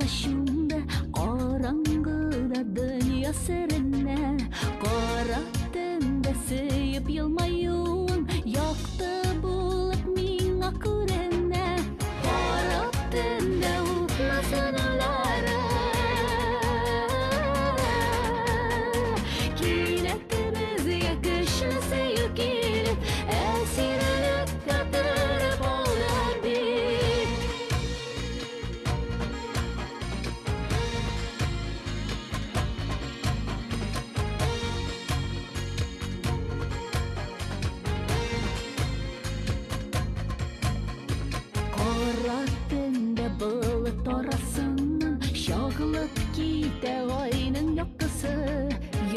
şunda qarangıda dünya sirine Qaratında sıyıp yılmayın Yoqdı bulup minga kurene Qaratında utmasın uları Kinetli biz yakışlı sevip gelip Esirlik katırıp olur bir Qaratında bulut orasını Şağılıp gide ayının yokkısı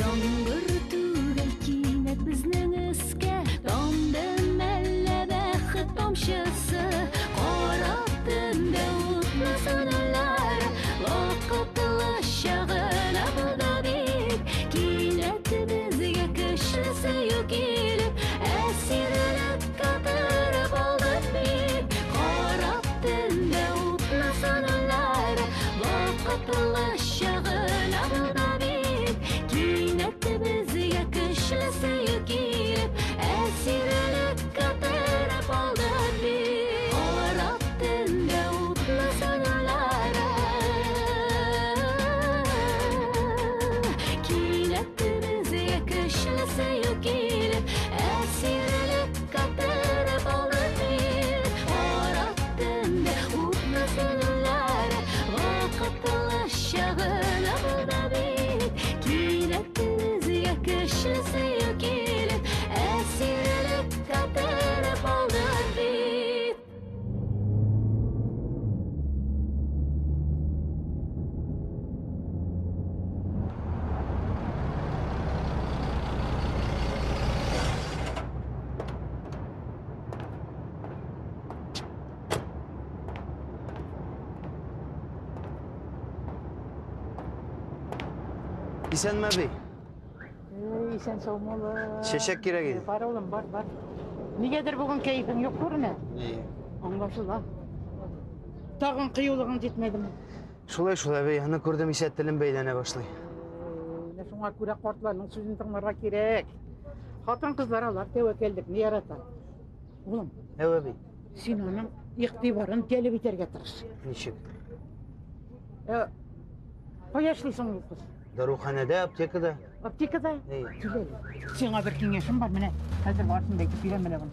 Yağmur tügel kinet bizning iske Damdı mellebe xit tomşısı Qaratında utmasın ular Vaqıtlı şağına bulda bek Kinet biz yakışlı sevip gelip Esirlik katırıp oldu bek Qaratında utmasın ular Vaqıtlı şağına bulda bek Kinet biz yakışlı sevip gelip Esirlik katırıp oldu bek Qaratında utmasın ular Kinet biz yakışlı sevip gelip Esirlik katırıp oldu bek Qaratında utmasın ular Vaqıtlı şağına bulda bek Kinet biz yakışlı sevip gelip Esirlik katırıp oldu bek İsen mi bey? Sen soğumalı. Şeşek kiregi. Var oğlum var. Nigedir bugün keyfin yok görüne? İyi. Anlaşıla. Tağın kıyılığın jetmedi mi? Şulay bey, hani gördüm işettilim beylene başlay. Ne şuna göre kortlarının sözünü tınlarga kerek. Hatan kızlar alar, tevekkeldik, ne yaratar? Oğlum, Evet bey. Sinan'ın iktibarın gelip biter getirir. Nişik? Kaç yaşlısın bu kız? Daruhanede, aptekada. Aptekada? İyi. Güzel. Sana bir kengeşim var mı ne? Hazır varsın belki bilemene bunu.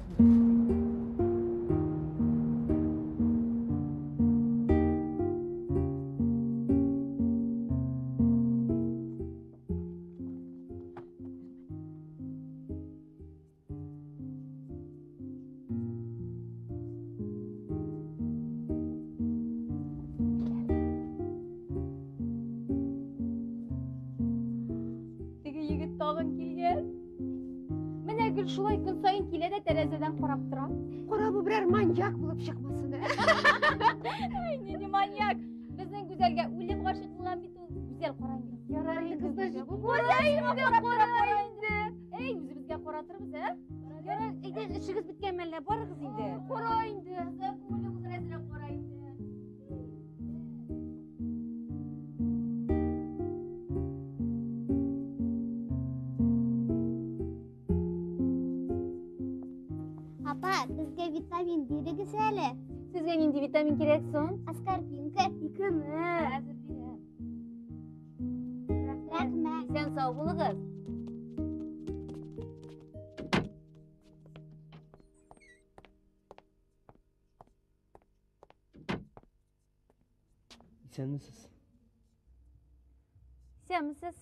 Yigit tağın kelgen. Mine gül şulay gün sayın kelede terezeden qarap turam. Qorabı birer manyak bulup çıkmasın. Neni manyak. Bizning güzelge ulim g'ashik qilgan bitu güzel qaraydi. Yaraydı kızlar. Ey yüzü bizga qoratirmiz ha? Yara, işiniz bitken melle barı kız indi. Qoraydi. Siz ko'nglingiz razilab qoraydi. Apa, bizga vitamin berigi seli. Sizga nindi vitamin kerakson? Askarpinka ikimi. Hozir berib. Rahmat. Sen sog' bo'ling'iz. İsen misiniz? Senmisiz?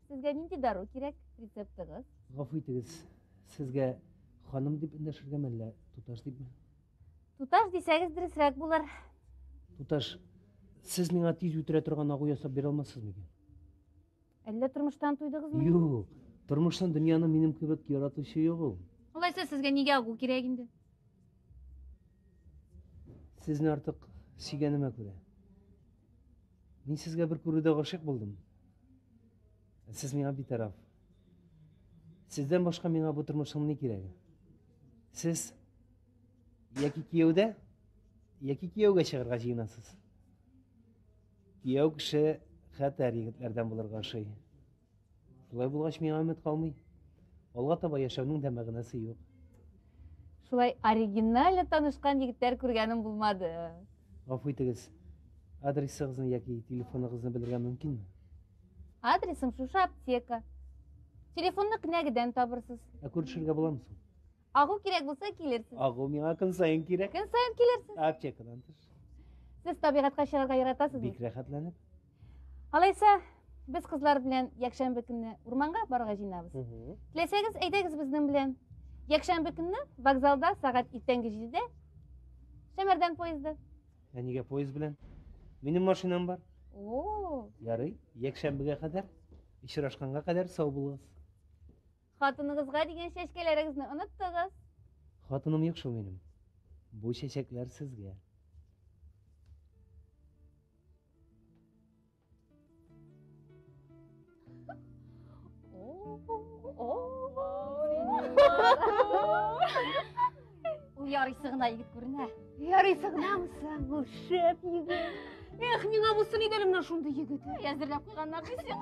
Sizga nindi darrov kerak? Retseptingiz. G'afur etiniz. Sizga xonim deb indashirganmanlar, tutash debmi? Tutash desangiz dirasroq bo'lar. Tutash, siz menga tez yutira turgan og'u yasab bera olmassizmi? Alla turmushdan to'ydingizmi? Yo'q, turmushdan dunyoni menim kebek yaratuvchi yo'q u. Ulaysa sizga nega og'u kerak endi? Sizni ortiq suyganimga ko'ra. Men sizga bir ko'ruvda g'oshiq bo'ldim. Siz menga betaraf. Sizdan boshqa menga bu turmushning ne keragi? Siz yoki kuyovga chig'irga chiqinasiz. Кияу кеше хәтәр егетләрдән булырга ошый. Шулай булгач миңа өмет калмый. Алга таба яшәүнең дә мәгънәсе юк. Шулай оригинально танышкан егетләр күргәнем булмады. Гафу итегез. Адресыгызны яки телефоныгызны белергә мөмкинме? Адресым шушы аптека. Телефонны кенәгедән табырсыз. Ә күрешергә буламы соң? Агу кирәк булса килерсез. Агу миңа көн саен кирәк. Көн сайын килерсез. Аптекадан тыш. Сез табигатька чыгарга яратасызмы? Бик рәхәтләнеп. Алайса, без кызлар белән якшәмбе көнне урманга барырга җыенабыз. Теләсәгез, әйдәгез безнең белән. Якшәмбе көнне вокзалда сәгать иртәнге 7-дә Шәмәрдән поезды. Ә нигә поезд белән? Минем машинам бар. О, Ярый, якшәмбегә кадәр, очрашканга кадәр сау булыгыз. хатыныгызга дигән чәчкәләрегезне оныттыгыз. Хатыным юк шул минем. Бу чәчәкләр сезгә. Ярыйсы гына егет күренә. Ярыйсы гынамысың, ул шәп егет. Эх, миңа булсын иде менә шундый егет. Әзерләп куйганнар дисең.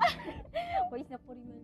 Кайсына карыйм әле.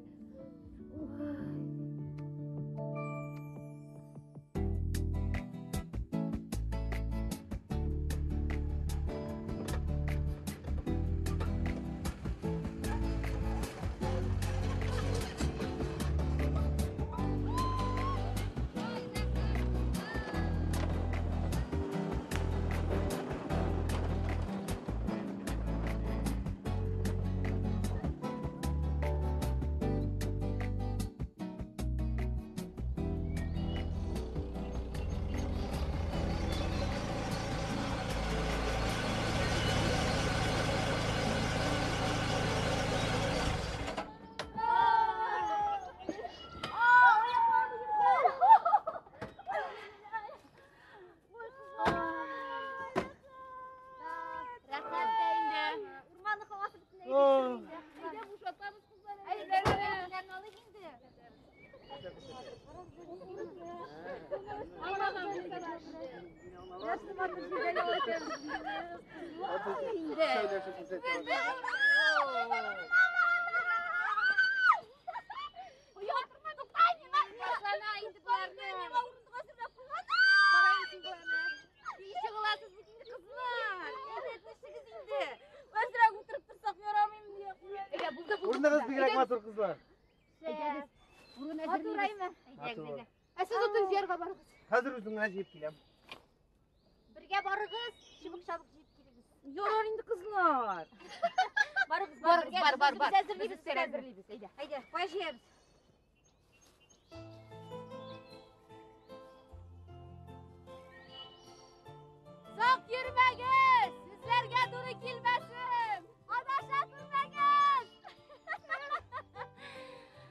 Урыныгыз бигрәк матур кызлар. Сез утын җыярга барыгыз. Хәзер үзеңә җыеп киләм. Бергә барыгыз, чыбык-чабык җыеп килегез. Ярар инде кызлар. Барыгыз, Бар. Без әзерлибез. Әйдә, кая җыябыз? Сак йөрмәгез! Сезләргә туры килмәсен! Адаша күрмәгез!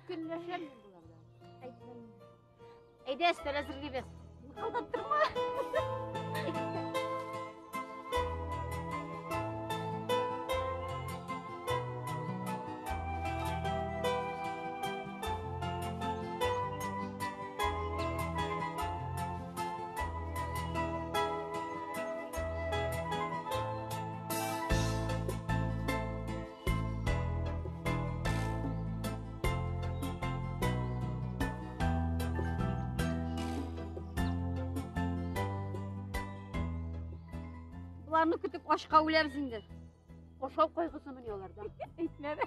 Көнләшәм буларда. Әйдә, өстәл әзерлибез. Калдап торма. Буларны көтеп ашка үләбез инде. Ашап кайгысымын яларда. Әйтмәме.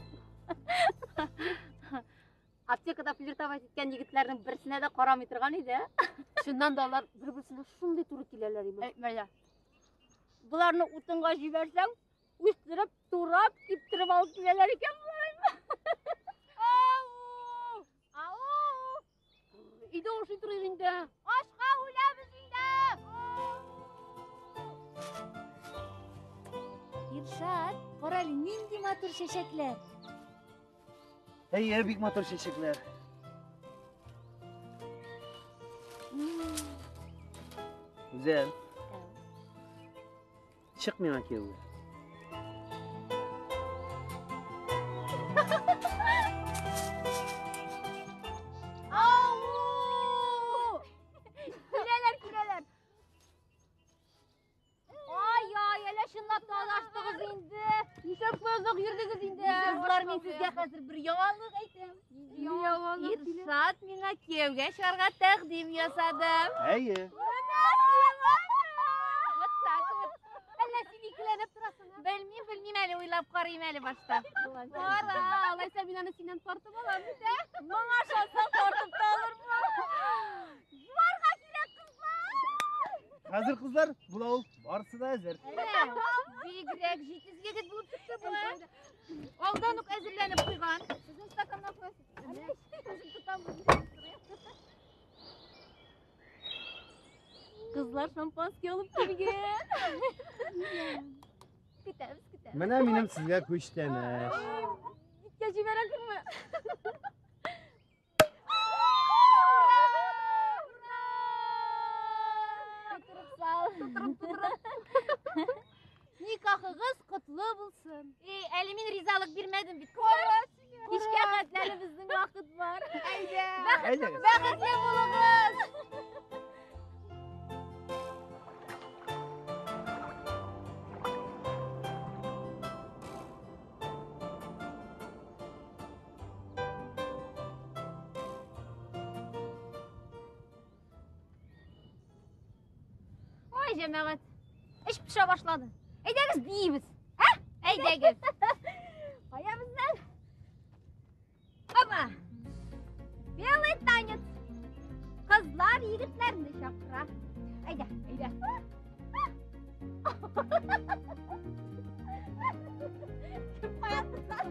Аптекада флиртовать иткән егетләрнең берсенә дә карамый торган иде. Шуннан да алар бер-берсенә шундый туры киләләр иде. Әйтмәлә. Буларны утынга җибәрсәң, үстереп, турап, киптереп алып киләләр икән булар. Ау! Иде ашый торыйк инде. Ашка үләбез инде. Иршат, кара әле нинди матур чәчәкләр. Әйе, бик матур чәчәкләр. Güzel. Çık mı köyüne? Күрәләр. Ай, әлә шунлап талаштыгыз инде. Нишеп көзөк йөрдегез инде? Кызлар, мен сезгә хәзер бер яңалык әйтәм. Иршат миңа кияүгә чыгарга тәкъдим ясадым. Әйе. Вот так вот. Әллә син икеләнеп торасың? Белмим әле, уйлап карыйм әле башта. Кара, алайса мин аны синнән тартып алам бит. Моңа шансаң тартып та алырмы? Юарга кирәк кызлар. Хәзер кызлар, була ул. Барысы да әзер. Бигрәк җитез егет булып чыкты бу. Алдан ук әзерләнеп куйган. Сезнең стаканна куясыз. Кызлар шампанский алып килгән. Көтәбез. Менә минем сезгә күчтәнәш. Иткә җибәрәсеңме? Никахыгыз котлы булсын. Әле мин ризалык бирмәдем бит. Кичкә хәтләре безнең вакыт бар. Әйдә. Бәхетле булыгыз. Ой, җәмәгать. Эш пиша башлады. Әйдәгез биебез. Әйдәгез. Каябыздан. Опа. Белый танец. Кызлар егетләрне чакыра. Әйдә. Кем каясызлар?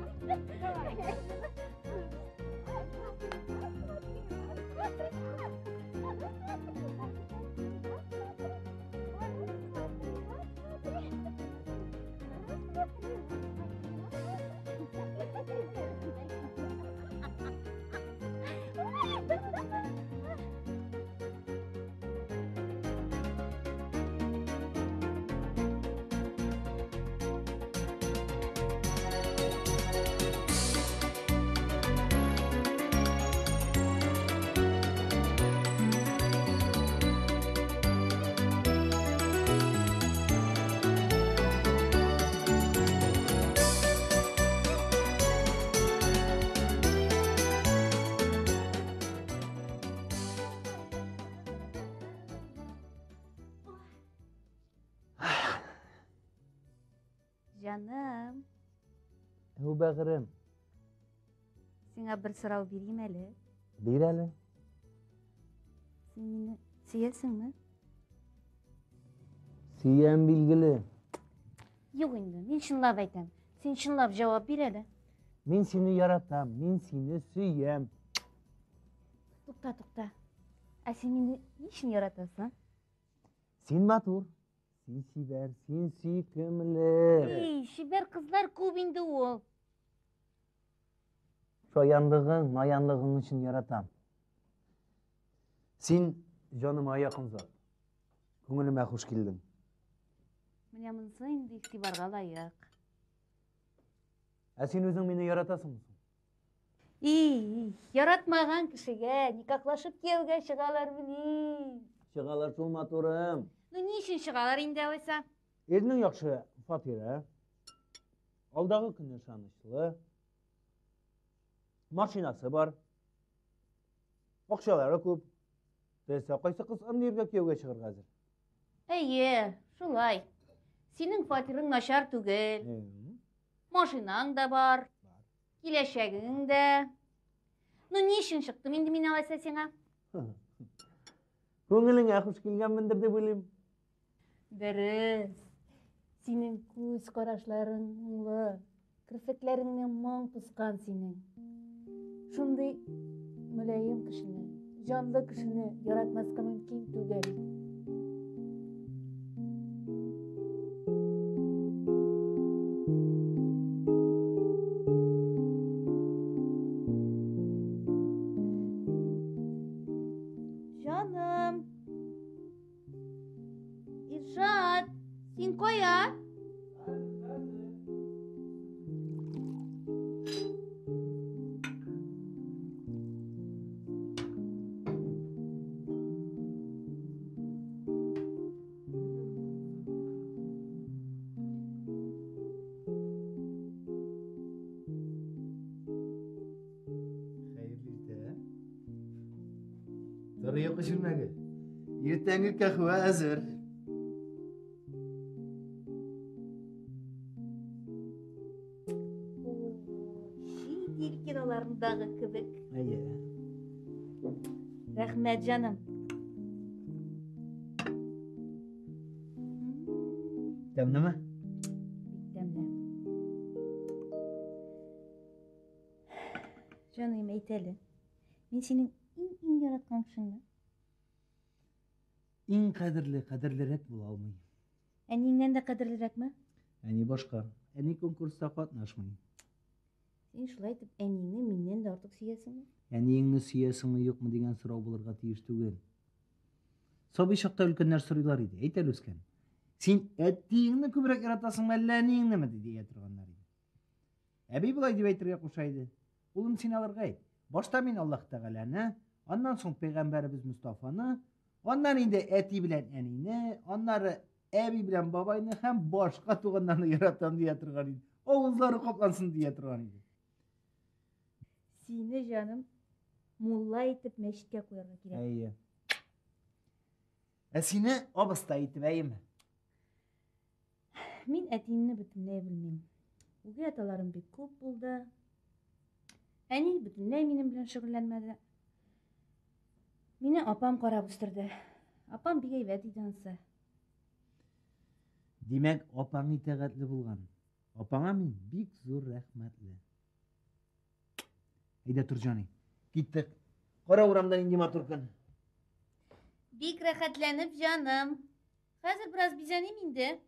Жаным, Ул бәгырем. сиңа бер сорау бирим әле. Бир әле. Син мине сөясеңме? Сөям билгеле. Юк инде, мин чынлап әйтәм. Син чынлап җавап бир әле. Мин сине яратам, мин сине сөям. Тукта. Ә син мине ни өчен яратасың? Син матур, син сибәр, син сөйкемле. Шибәр кызлар күп инде ул. Шаянлыгың, маянлыгың өчен яратам. Син җаныма якын зат. Күңелемә хуш килдең. Менә монысы инде игътибарга лаек. Ә син үзең мине яратасыңмы? Яратмаган кешегә никахлашып кияүгә чыгалар били. Чыгалар шул матурым. Ну ни өчен чыгалар инде алайса? Ирнең яхшы фатиры. Алдагы көнне шанычлы. Машинасы бар. Акчалары күп. Теләсә кайсы кыз аны иргә кияүгә чыгыр хәзер. Әйе, шулай. Синең фатирың начар түгел. Машинаң да бар. Киләчәгең дә. Ну ни өчен чыктым инде мин алайса сиңа? Күңелеңә хуш килгәнмендер дип уйлыйм. Дөрес. Синең күз карашларың моңлы, кирпекләреңнән моң пускан синең. Шундый мөлаем кешене, җанлы кешене яратмаска мөмкин түгел. Жаным. Иршат, син кая? Uyku sürmegi. Ertengi kahve hazır. Шийтелкен аларындағы кібік. Aya. Рахмет жаным. Demne mi? Bitemle. Canım eyteli. Ben senin in yaratkan kişinle. En kadirlirek bula almayı. Eninden de kadirlirek mi? Yani başka. Eni konkursta katnaşmayı. Sen şulay etip enini minden de artık siyesin mi? Yani еңні сүйесің mi yok mu деген сұрау бұларға тиіс түгел. Собой шақта үлкендер сұрайлар еді. Әйт әлі өскен. Сен әттейіңні көбірек яратасың ба әлі әнеңні ме дей тұрғандар еді. Әбей бұлай деп әйтірге қошайды. Ұлым сен аларға айт. Башта мен Аллах Тағаланы, ondan соң Peygamberimiz Mustafa'ны, ondan енді әти білән әнейні, onları әби білән бабайны һәм башқа туғандарны яратам дей тұрған еді. Оғызлары қоплансын дей тұрған еді. Seni canım mulla etip meşitke koyarga kirek. Әйе. Сені обыста етіп әйімі. Мен әтейімні бүтінлей білмеймін. Уге аталарым бек көп болды. Әне бүтінлей менің білен шүгірленмеді. Мені апам қарап үстірді. Апам бігей вәді дансы. Демек, апаң итәғәтлі болған. Апаңа мен бик зор рәхмәтлі. Әйдә Туржаны, киттік. Қара урамдан инде матур күн. Бик рәхәтләнеп жаным. Хәзер biraz бизәнем инде.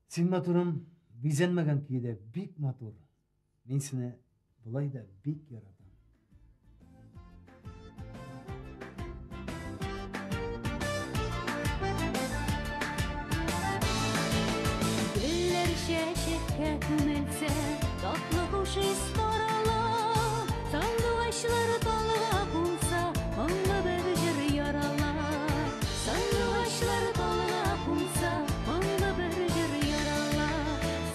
Сен матурым, бизәнмәгән көйдә бик матур. Мен сені бұлай да бик яратам. Güller şeşekte kümelse, tatlı kuş istarala, sandıvaşları dalığa kumsa, manga berjer yarala. Sandıvaşları dalığa kumsa, manga berjer yarala.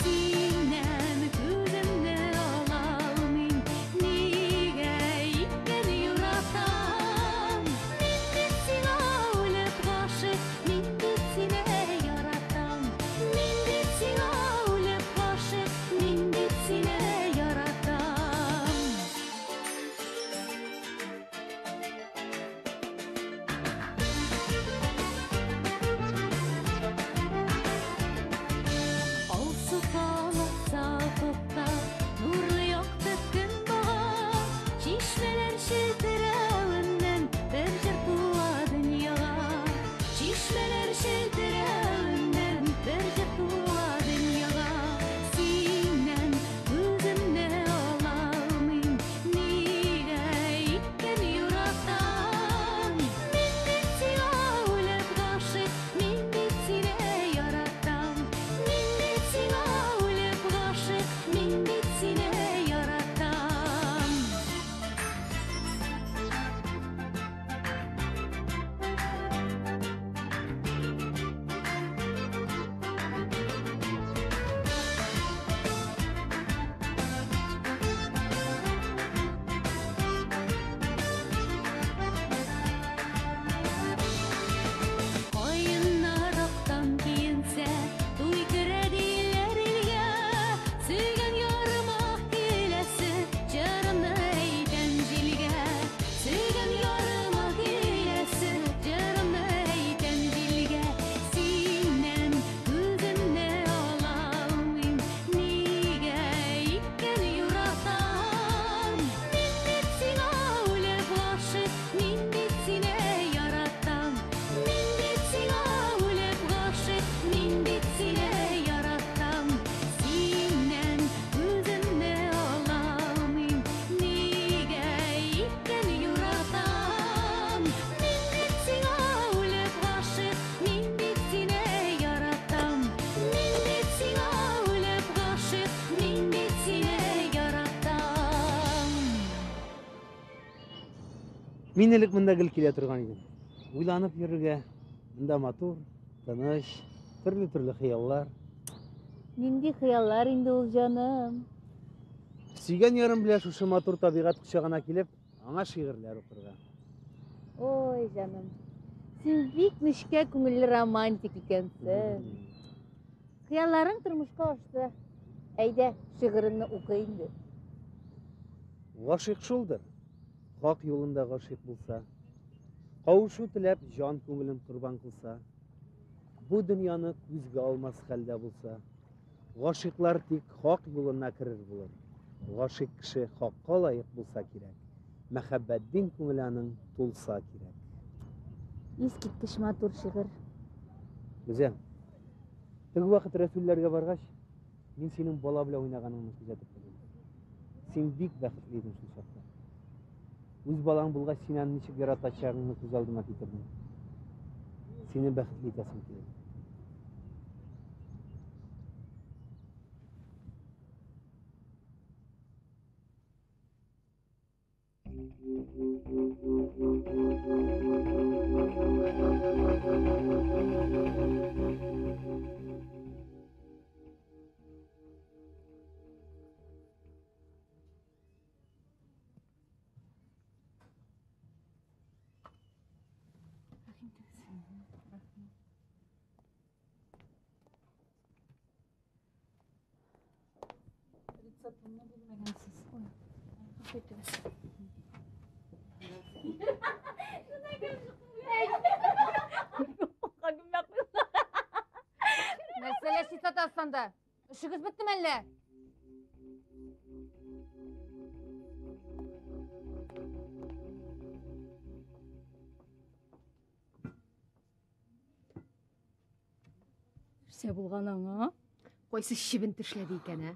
Sinem gözümde alalmin, nige ikken yuratam. Min bitsine ölüp başı, min bitsine yaratam. Min bitsine ölüp başı, min bitsine yaratam. Olsu kalaksa kokta, nurlu yaktı gün bağa. Çişmeler şiltirevinden, berjer tuğa dünyaya. Çişmeler şiltirevinden, berjer tuğa dünyaya. Sinem gözümde alalmin, nige ikken yuratam. Min bitsine ölüp başı, min bitsine yaratam. Min bitsine ölüp başı, min bitsine yaratam. Koyunlar oktan giyinse, duy kirediler ilge. Sügen yarımak hilesi, jarımı eyden jilge. Sügen yarımak hilesi, jarımı eyden jilge. Sinem gözümde alalmin, nige ikken yuratam. Min bitsine ölüp başı, min bitsine yaratam. Min bitsine ölüp başı, min bitsine yaratam. Sinem gözümde alalmin, nige ikken yuratam. Min bitsine ölüp başı, min bitsine yaratam. Min bitsine ölüp başı, min bitsine yaratam. Мен элек мында кел келе тұрған едім. Ойланып йөрергә, мында матур, тыныч, төрле хыяллар. Нинди хыяллар инде ул жаным. Сөйгән ярым белән шушы матур табигать кочагына килеп, аңа шигырьләр укырга. Ой, жаным. Сен бик нечкә күңелле романтик икәнсең. Хыялларың тормышка ашты. Әйдә, шигырыңны укы инде. Гашык шулдыр. Хак юлында гашык булса, кавышу теләп жан күңелен курбан кылса, бу дөньяны күзгә алмас хәлдә булса, гашыклар тик хак юлына керер булыр. Гашык кеше хакка лаек булса кирәк. Мәхәббәт дин күңеләнең тулса кирәк. Искиткеч матур шигырь. Үзем, теге вакыт рәсүлләргә баргач, мин синең бала белән уйнаганыңны күзәтеп тордым. Син бик бәхетле идең шул чакта. Үз балаң булгач, синән ничек яратачагыңны күз алдыма китердем. Сине бәхетле итәсем килә. Мәсьәлә Шисат астанда. Эшегез биттеме әллә? Нәрсә булган аңа? Кайсы чебен тешләде икән, ә?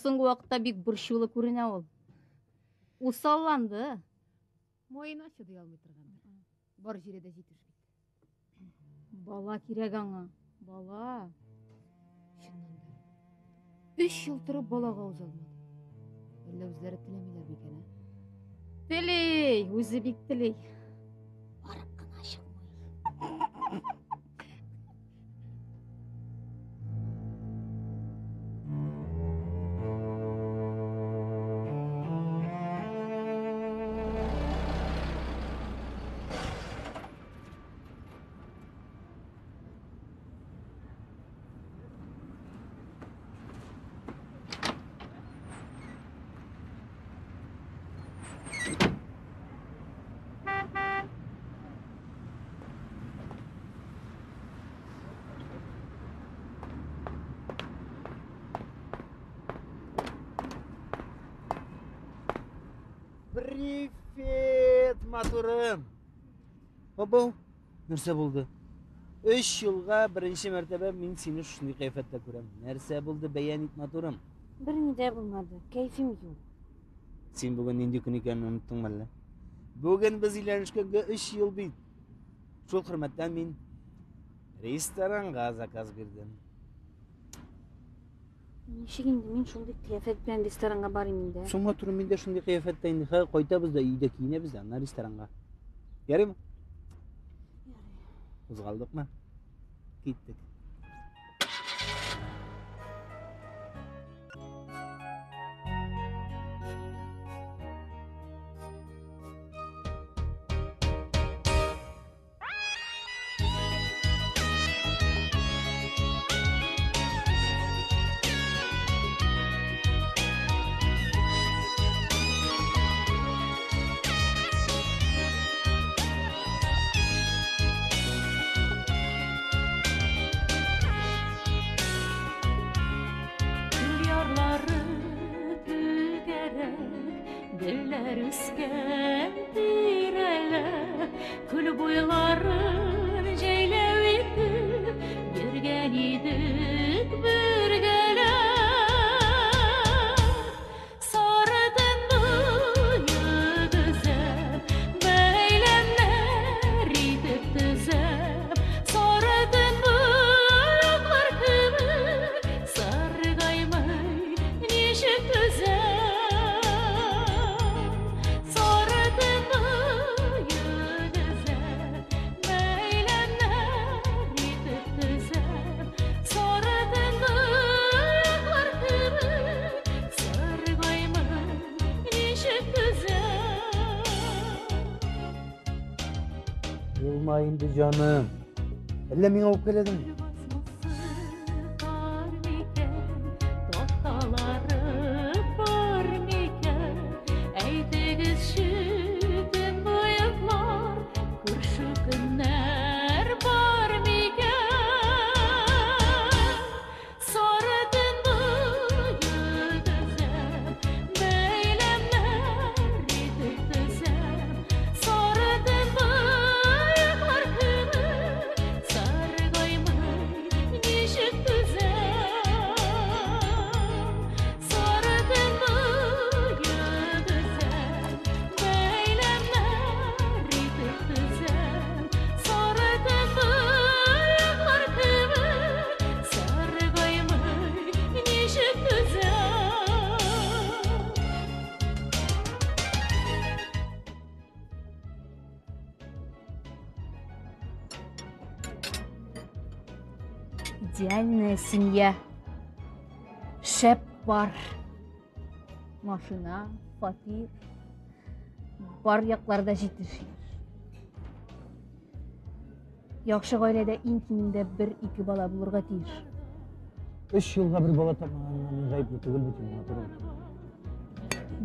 Соңгы вакытта бик борчулы күренә ул. Усалланды. Моена чыдый алмый торгандыр. Бар җирдә җитеш бит. Бала кирәк аңа. Бала. Чыннан да. 3 ел торып балага үз алмады. Әллә үзләре теләмиләр бикән, ә? Телей, үзе бик телей. Барып кына чыкмый. Привет, матурым. Бабау, нәрсә булды? 3 елга беренче мәртәбә мин сине шундый кыяфәттә күрәм. Нәрсә булды, бәян ит, матурым? Берни дә булмады. Кәйфем юк. Син бүген нинди көн икәнен оныттыңмы әллә? Бүген без өйләнешкәнгә 3 ел бит. Шул хөрмәттән мин ресторанга заказ бирдем. Ничек инде мин шундый кыяфәт белән ресторанга барыйм инде? Соң матурым, мин дә шундый кыяфәттә инде. Хәзер кайтабыз да өйдә киенәбез дә, ана ресторанга. Ярыймы? Кузгалдыкмы? Киттек. Güller üsken dirələr, Kül boyların ceyləv edib, Görgən idik bürgələr. Sarıdın boyu düzəb, Bəyləmlər idib düzəb, Sarıdın boyaqlar kimi, Sarıqaymay neşik düzəb. Sarı Аңайынды жаным. Әллә миңа алып келедиң? Var miken, tohtaları var miken, eytegiz şütün bıyıklar, kurşu günler var miken. Sarıdın bıyık düzen, beylemler idik düzen, sarıdın bıyıklar kımır, sarı koymay nişik düzen. Sarıdın bıyık düzen, beylemler idik düzen, sarıdın bıyıklar kımır, sarı koymay nişik düzen. Идеальная семья. Шеп бар. Машина, фатир. Бар якларда жетишир. Яхшы гаиләдә иң кимендә 1-2 бала булырга тиеш. 3 жылга бир бала тапмаганга мен гайыплы түгел бит миңа турган.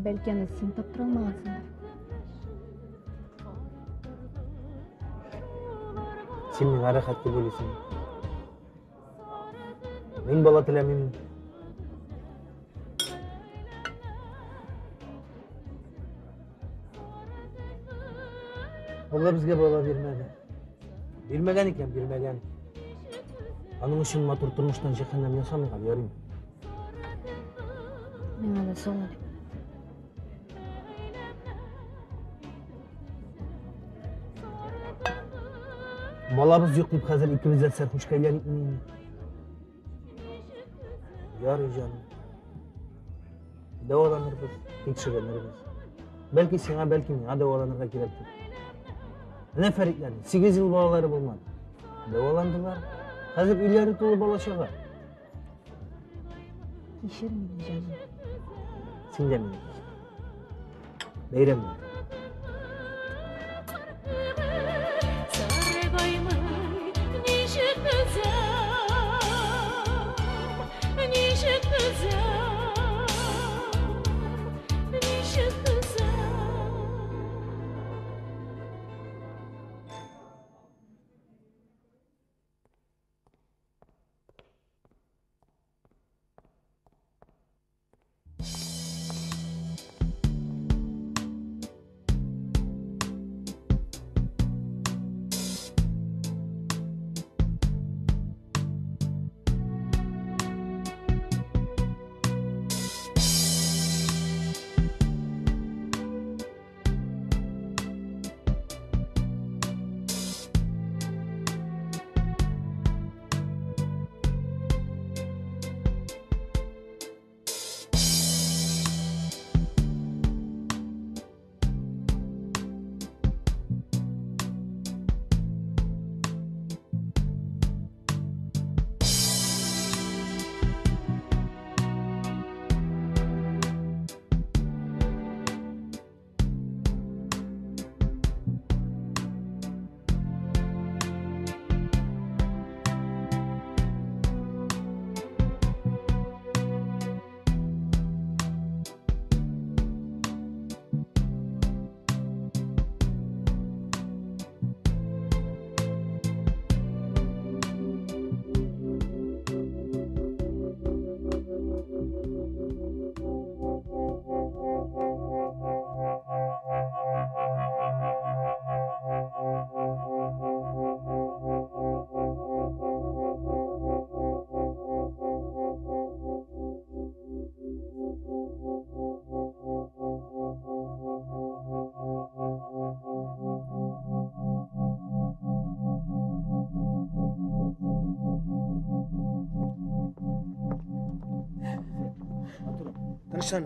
Бәлки аны син таптыра алмагансыңдыр. Сен миңа рахат деп ойлойсуң. Мен бала телемеймин. Алла бизге бала бермеді. Бермеген екен, бермеген. Аның үшін матур тұрмыштан жеханнам ясамайға берейін. Миңа да солай. Балабыз жоқ деп қазір ikimiz de sarhoşka aylanıp mı? Yarı canım. Davalanırız, tekşireniriz. Belki sana, belki mine davalanırga gerektir. Ne farklandı? 8 yıl balaları bulmadı. Davalandılar. Hazır ileri dolu balaşağa. Кешір мені жаным. Sen de mi? Beyram mı? Sarı koymay nişik düzen, nişik düzen, nişik düzen. Тыныштан.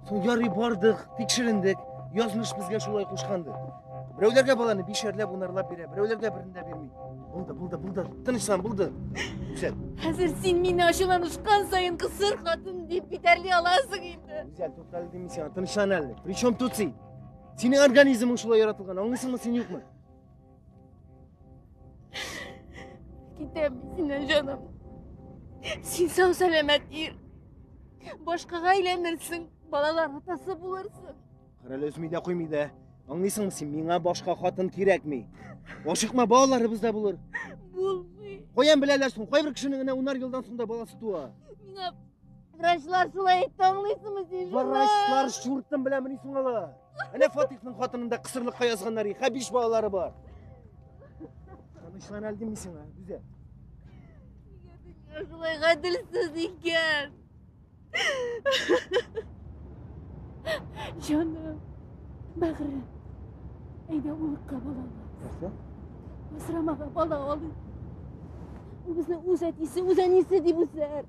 Соң ярый бардық, текшіріндік, язмыш бізге шулай қошқанды. Біреулерге баланы бишерлеп, унарлап бере, біреулерге бірінде бермей. Болды, тыныштан, болды. Güzel. Hazır sen meni aşılanışkan sayın kısır kadın deyip biterli alasın indi. Güzel, topralı demiş sana, tыныштан әлі. Причем тут сен? Senin organizmin şulay yaratılgan, anlıyorsun mu sen yok mu? Gidemezsin canım. Sen sağ selamet ir. Başkaga eylenirsin. Balalar atası bulursun. Kral özümü de koymayı da. Anlıyorsun musun? Mine başka hatun kirek mi? Oşukma bağları bizde bulur. Bulmuyor. Koyan bilelersin. Koy bir kişinin önüne unar yıldan sonra balası tuğa. Mine vraçlar şulay etti anlıyorsun mu sen? Varaşlar şurttan bilen bilirsin ala. Ana Fatih'in hatınında kısırlıkka yazganları, habiş bağları var. Tanışlan aldın mısın ha? Güzel. Şulay kadılsız iken. Canım. Bağırı. Eyde ulukka bala. Nasıl? Masramaga bala alın. O bizni uzatisi, uzanisi di bu sefer.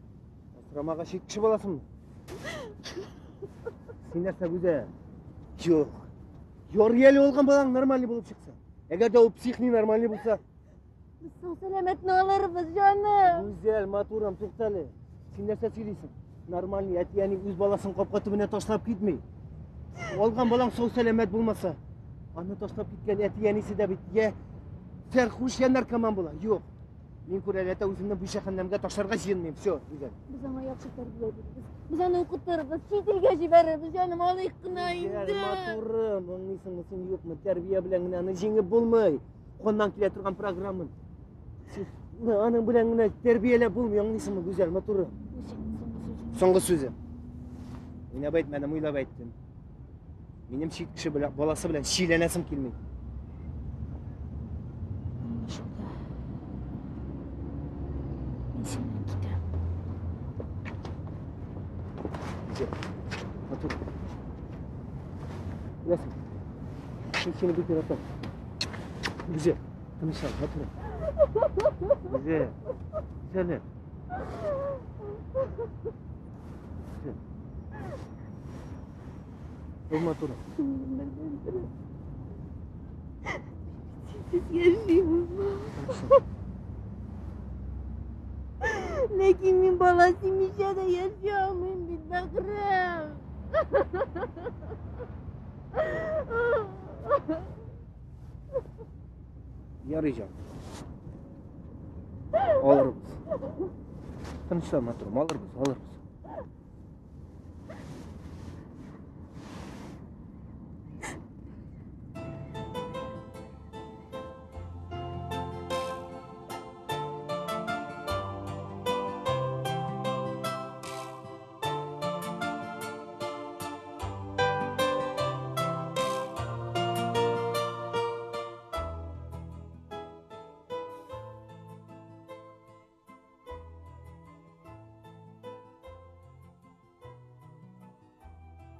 Asramağa şit kişi balasın mı? Sen derse güzel. Yok. Yoriyeli olgan balan normalli bulup çıksa. Eğer de o psihni normalli bulsa. Biz sağ selamet ne alırız canım. Güzel, maturam, tuğtalı. Sen derse söyleysin. Normalli et yani üz balasın kopkatımına taşlap gitmeyi. Olgan balan sağ selamet bulmasa. Anı taşlap gitken et yenisi de bit. Ye. Serhuş yenler kaman bulan. Yok. Men kuralete özümden bu şehenlemge taşlarga jiyenmeyim. Все, güzel. Biz ona yakşı terbiye ederiz. Biz ona okutlarız. Çiğdilge jibeririz canım. Alık kınayın Güzel, da. maturum. Anlıyorsun musun yok mu? Terbiye bilen gına jengip bulmay. Ondan kile turgan programın. Siz anın bilen gına terbiyele bulmuyor. Anlıyorsun mu? Güzel, maturum. Soңғы сөзі. Ойнап айтмадым, ойлап айттым. Менің шет кіші баласы білән шиленесім келмейді. Ben senden giderim. Güzel. Otur. Bilesің. Şimdi seni bir kere atar. Güzel. Tanışalım, otur. Güzel. Güzel. Güzel. Olma otur. Siz yaşıyorum. Tanışalım. Lakin ben balasıymış ya da yaşıyorum. Bir bakırım. Yarayacağım. Alırız. Tanışalım oturum, alırız.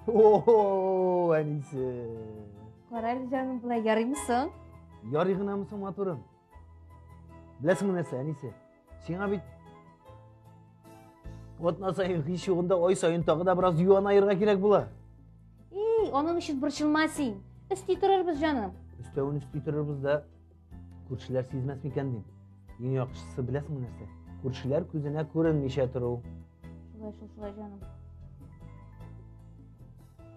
Oo, enisi. Koray canım buna yarıyor musun? Yarıgına mısın maturum? Bilesin mi nesi enisi? Sana bir otna sayın hişiğinde oy sayın tağı da biraz yuvan ayırga gerek bula. Onun için burçulmasın. İstey durarız canım. Üstevin üstü tururuz da kurşiler sizmez mi kendim? En yakışısı bilesin mi nesi? Kurşiler gözüne görünmeyişe turu. Şulay canım.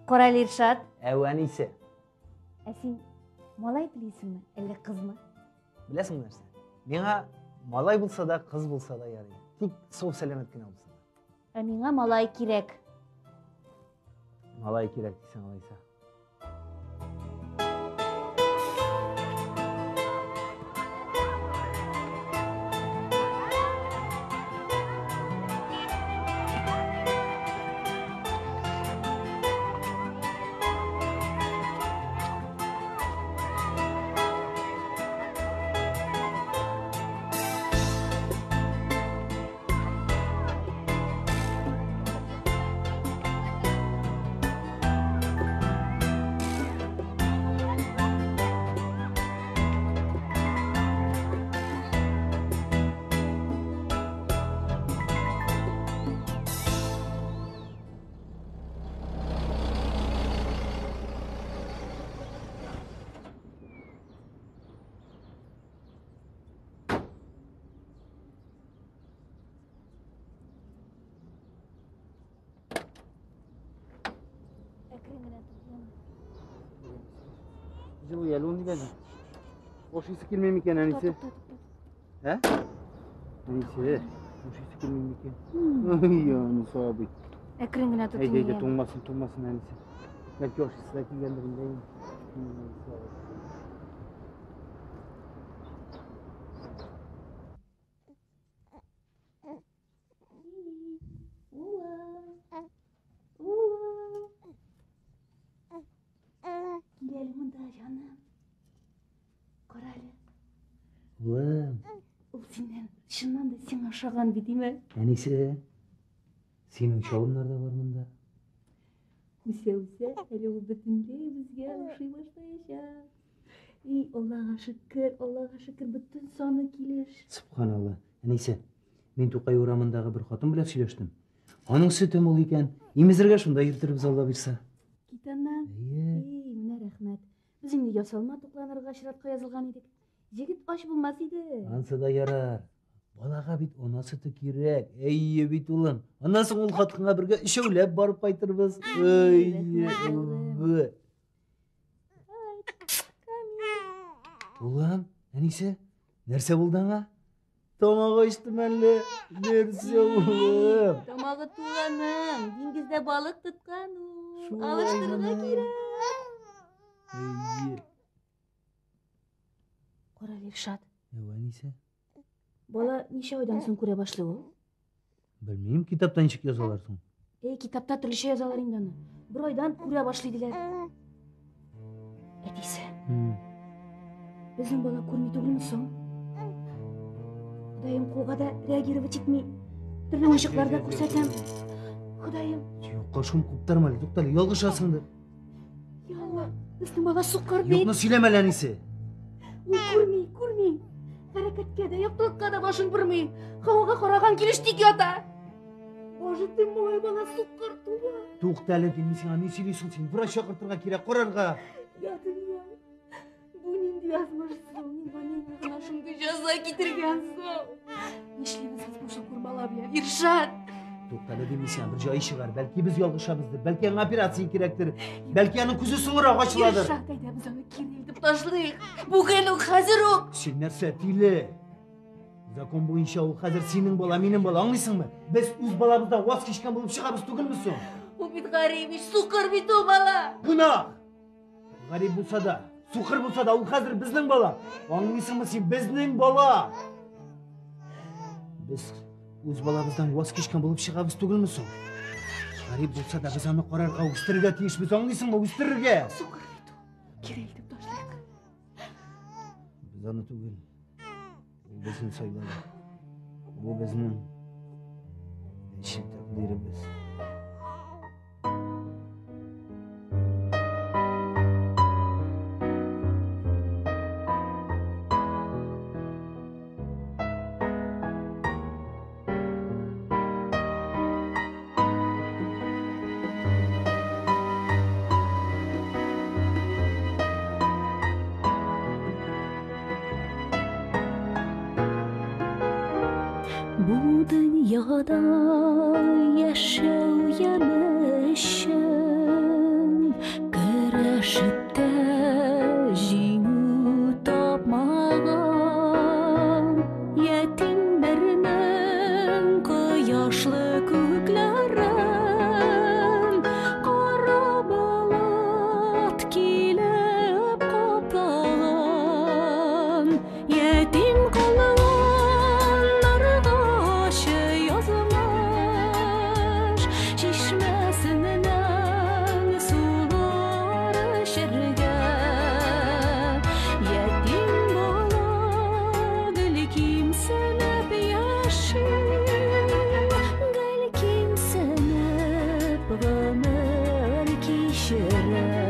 Koray İrşad. Enisi. Sen malay biliyorsun mu? Elle kız mı? Bilesin mi nesi? Bana malay bulsa da kız bulsa da yarıyor. Tek sağ selamet gine bulsa da. Mine malay kirek. Malay kirek desen alaysa. Жылы әлі оны geldi. Boş isi kilmeyim iken enisi. He? Neyse. Uşuştu kelmeyeyim eкен. Ya Nusabı. Ekringine tutun Haydi yani. toңмасын Әнise. Belki ошусуна келгендигиндейм. Gel mında canım. Korali. Ulan, Ул сенден шыннан да сен ашаған бе дейме? Әнise. Senin şovun nerede var mında? Үсе, әлі ол бүтіндей бізге аши баштайшақ. Ей, Аллаға шүкір, бүтін саны келеш. Subhanallah. Әнise, мен Тукай урамындағы бір қатын білен сөйлештім. Аның сүті мол екен. Емізірге шында ертіріп зала берсе. Китаннан. Ей, міне рахмет. Біз енді ясалма тоқланырға шыратқа yazылған едік. Жегіт аш болмас еді. Ансы да ярар. Балаға бит ана сүті керек. Ей, бит улым. Анасын ол қатқыңа бірге үшеулеп барып қайтырбыз. Улам, Әнise, нәрсе болды аңа? Тамақ açtım әлі. Нәрсе улым? Тамағы туғаным, деңгізде балық тұтқану. Алыштырға керек. Корали Иршат, Әнise? бала неше айдан соң көре башлы ол? Білмеймін, китаптан нешік язаларсың. Китапта түрліше язалар енді аны. Бір айдан көре башлыйдылар. Әдейсі, біздің бала көрмей түгілмісің? Құдайым қолға да реагировать етмей. Түрлі ойыншықтарда көрсетем. Құдайым. Қашқым құптармалы, тоқталы, ялғыш асыңды. Я Алла, біздің бала сұққыр Yok, дейді. nasıl söylemeli Әнise? Ол көрмей. Әрекетке де, яқтылыққа да башын бұрмей. Хауаға қараған келіштік ята. Боже ты мой, бала сұққыр туа. Тоқталы демесің, не сөйлейсің сен? Врач шақыртырға керек, қорарға. Ятым я. Бұл ненде yazmışsың? Ненде нашыңды жаза кетіргенсің? Нешлейміз біз бұл шұқыр бала біле? Иршат. Тоқталы демесің, бір жайы шығар. Бәлки біз ялғышабызды, бәлки аңа операция керектір. Бәлки аның күзі сұңырақ ашыладыр. Иршат, айда біз оны керелдіп ташлайық. Бүгін ол қазір оқ. Сен нәрсе тиле. Закон бойынша ол қазір сенің бала, менің бала, аңлайсың ба? Біз өз баламызда уаз кешкен болып шығабыз түгілмісің? Ол бит ғарибиш, сұқыр бит о бала. Күнақ! Ғариб болса да, сұқыр болса да, ол қазір біздің бала. Аңлайсың ба сен, біздің бала. Біз өз баламыздан уаз кешкен болып шығабыз түгілмісің? Ғариб болса да, біз аны қорарға өстірге тиішбіз, аңлайсың ба, өстірге? Сұқыр бит о. Керелдіп ташлайық. Biz аны түгел. Бұл біздің сайлауы. Бұл біздің іші тәқдиріміз. Bu dünyada yaşayan yaşam Karışıp da жеңу тапмаған Yetimlerinin koyaşlı көклерін Қара балат келіп қаплаған Yetim қалған Ömür kişire